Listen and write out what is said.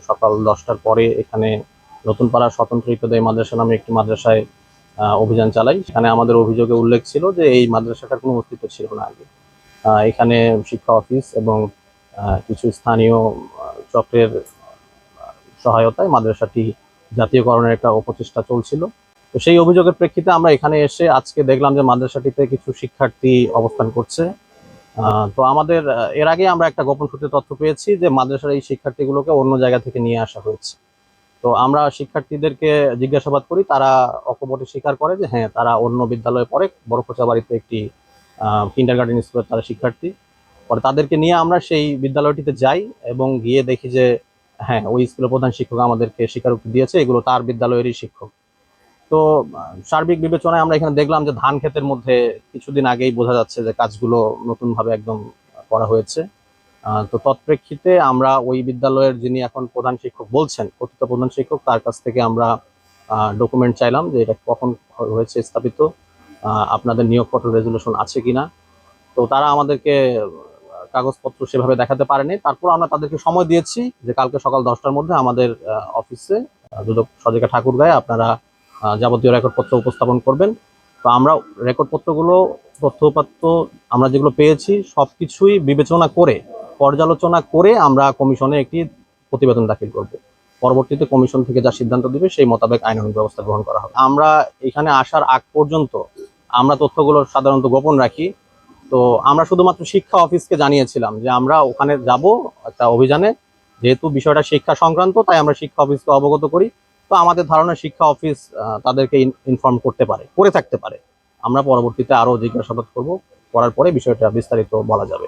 সকাল 10টার পরে এখানে নতুনপাড়া স্বতন্ত্র ইবতেদায়ী মাদ্রাসা নামে একটি মাদ্রাসায় অভিযান চালাই। সেখানে আমাদের অভিযোগে উল্লেখ ছিল যে এই মাদ্রাসাটার কোনো অস্তিত্ব ছিল না আগে। এখানে শিক্ষা অফিস এবং কিছু স্থানীয় চক্রের সহায়তায় মাদ্রাসাটি জাতীয়করণের একটা অপচেষ্টা চলছিল। তো সেই অভিযোগের প্রেক্ষিতে আমরা এখানে এসে আজকে দেখলাম যে মাদ্রাসাটিতে কিছু শিক্ষার্থী অবস্থান করছে। তো আমাদের এর আগে আমরা একটা গোপন সূত্রে তথ্য পেয়েছি যে মাদ্রাসার এই শিক্ষার্থীগুলোকে অন্য জায়গা থেকে নিয়ে আসা হয়েছে। তো আমরা শিক্ষার্থীদেরকে জিজ্ঞাসাবাদ করি, তারা অকপটে স্বীকার করে যে হ্যাঁ, তারা অন্য বিদ্যালয়ে পড়ে, বড়খোঁচাবাড়িতে একটি কিন্ডারগার্টেন স্কুলের তারা শিক্ষার্থী। পরে তাদেরকে নিয়ে আমরা সেই বিদ্যালয়টিতে যাই এবং গিয়ে দেখি যে হ্যাঁ, ওই স্কুলের প্রধান শিক্ষক আমাদেরকে স্বীকারোক্তি দিয়েছে এগুলো তার বিদ্যালয়েরই শিক্ষক। তো সার্বিক বিবেচনায় আমরা এখানে দেখলাম যে ধান ক্ষেতের মধ্যে কিছুদিন আগেই বোঝা যাচ্ছে যে কাজগুলো নতুনভাবে একদম করা হয়েছে। তো তৎপ্রেক্ষিতে আমরা ওই বিদ্যালয়ের যিনি এখন প্রধান শিক্ষক বলছেন, প্রকৃত প্রধান শিক্ষক, তার কাছ থেকে আমরা ডকুমেন্ট চাইলাম যে এটা কখন হয়েছে স্থাপিত, আপনাদের নিয়োগপত্র রেজুলেশন আছে কিনা। তো তারা আমাদেরকে কাগজপত্র সেভাবে দেখাতে পারেনি। তারপর আমরা তাদেরকে সময় দিয়েছি যে কালকে সকাল 10টার মধ্যে আমাদের অফিসে দুদক সজিকা ঠাকুরগাঁয়ে আপনারা যাবতীয় রেকর্ডপত্র উপস্থাপন করবেন। তো আমরা রেকর্ডপত্রগুলো, তথ্যপত্র আমরা যেগুলো পেয়েছি সবকিছুই বিবেচনা করে, পর্যালোচনা করে আমরা কমিশনে একটি প্রতিবেদন দাখিল করব। পরবর্তীতে কমিশন থেকে যা সিদ্ধান্ত দিবে সেই মোতাবেক আইনানুগ ব্যবস্থা গ্রহণ করা হবে। আমরা এখানে আসার আগ পর্যন্ত আমরা তথ্যগুলো সাধারণত গোপন রাখি। তো আমরা শুধুমাত্র শিক্ষা অফিসকে জানিয়েছিলাম যে আমরা ওখানে যাব একটা অভিযানে, যেহেতু বিষয়টা শিক্ষা সংক্রান্ত তাই আমরা শিক্ষা অফিসকে অবগত করি। তো আমাদের ধারণা শিক্ষা অফিস তাদেরকে ইনফর্ম করতে পারে, করে থাকতে পারে। আমরা পরবর্তীতে আরো জিজ্ঞাসাবাদ করব, করার পরে বিষয়টা বিস্তারিত বলা যাবে।